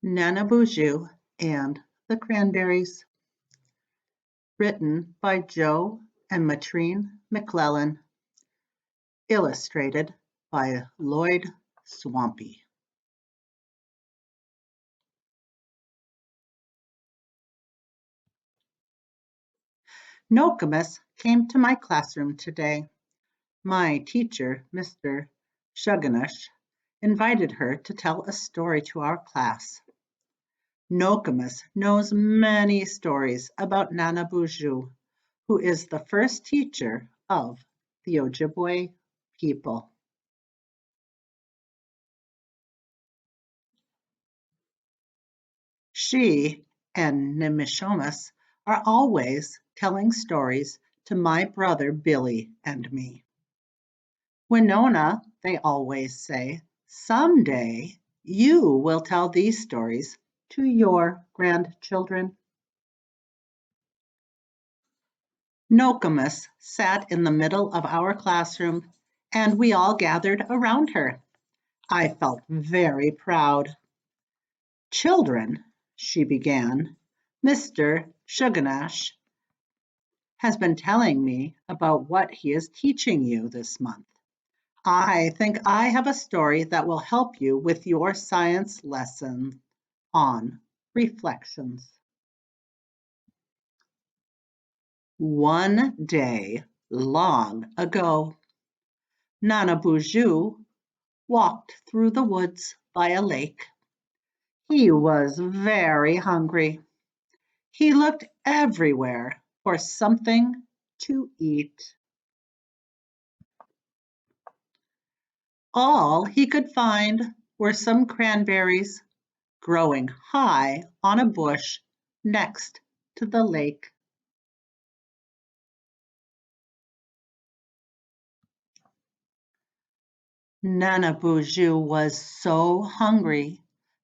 Nanabosho and the Cranberries, written by Joe and Matrine McClellan, illustrated by Lloyd Swampy. Nokomis came to my classroom today. My teacher, Mr. Shuganush, invited her to tell a story to our class. Nokomis knows many stories about Nanabosho, who is the first teacher of the Ojibwe people. She and Nemishomis are always telling stories to my brother Billy and me. Winona, they always say, someday you will tell these stories to your grandchildren. Nokomis sat in the middle of our classroom, and we all gathered around her. I felt very proud. Children, she began, Mr. Shuganush has been telling me about what he is teaching you this month. I think I have a story that will help you with your science lesson on reflections. One day, long ago, Nanabosho walked through the woods by a lake. He was very hungry. He looked everywhere for something to eat. All he could find were some cranberries growing high on a bush next to the lake. Nanabosho was so hungry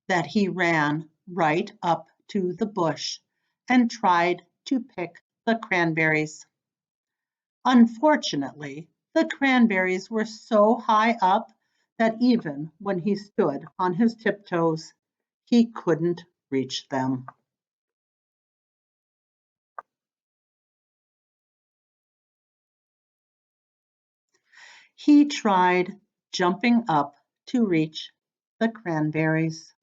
that he ran right up to the bush and tried to pick the cranberries. Unfortunately, the cranberries were so high up that even when he stood on his tiptoes, he couldn't reach them. He tried jumping up to reach the cranberries.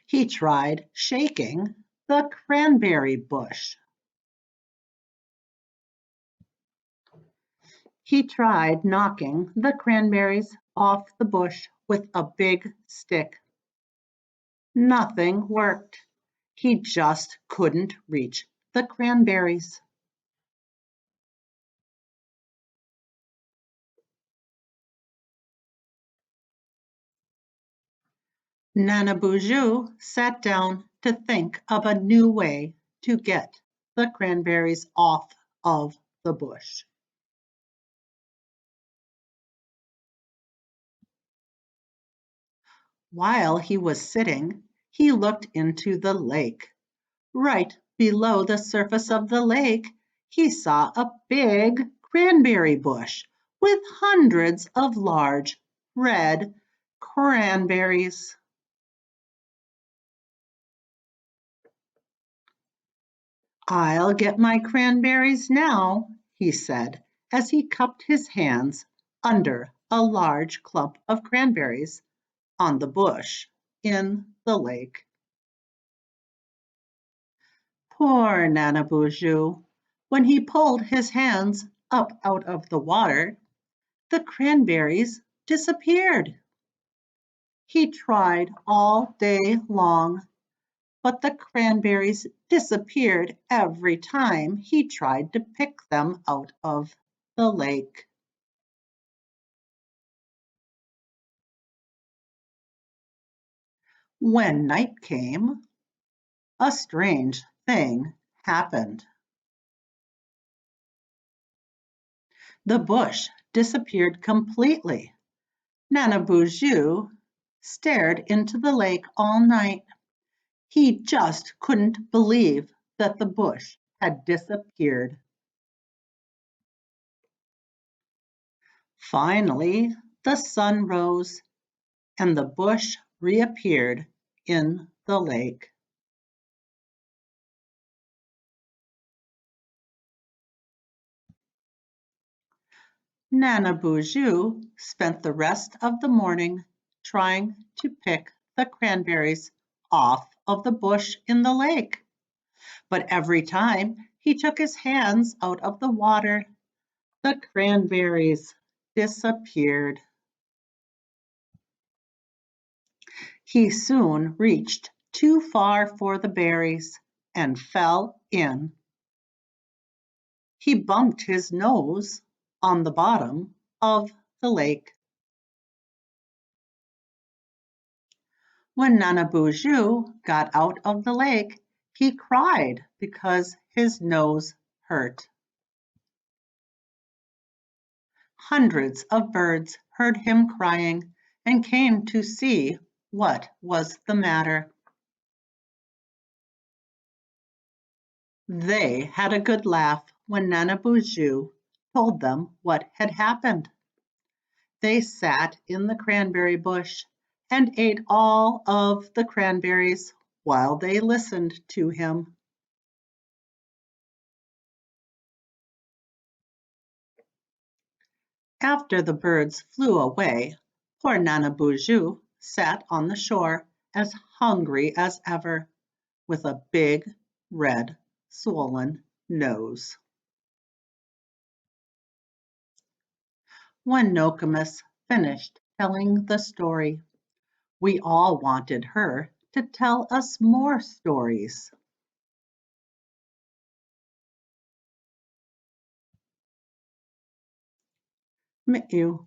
He tried shaking the cranberry bush. He tried knocking the cranberries off the bush with a big stick. Nothing worked. He just couldn't reach the cranberries. Nanabosho sat down to think of a new way to get the cranberries off of the bush. While he was sitting, he looked into the lake. Right below the surface of the lake, he saw a big cranberry bush with hundreds of large red cranberries. I'll get my cranberries now, he said, as he cupped his hands under a large clump of cranberries on the bush in the lake. Poor Nanabosho. When he pulled his hands up out of the water, the cranberries disappeared. He tried all day long, but the cranberries disappeared every time he tried to pick them out of the lake. When night came, a strange thing happened. The bush disappeared completely. Nanabosho stared into the lake all night. He just couldn't believe that the bush had disappeared. Finally, the sun rose and the bush reappeared in the lake. Nanabosho spent the rest of the morning trying to pick the cranberries off of the bush in the lake. But every time he took his hands out of the water, the cranberries disappeared. He soon reached too far for the berries and fell in. He bumped his nose on the bottom of the lake. When Nanabosho got out of the lake, he cried because his nose hurt. Hundreds of birds heard him crying and came to see what was the matter. They had a good laugh when Nanabosho told them what had happened. They sat in the cranberry bush and ate all of the cranberries while they listened to him. After the birds flew away, poor Nanabosho sat on the shore as hungry as ever, with a big, red, swollen nose. When Nokomis finished telling the story, we all wanted her to tell us more stories. Mit you.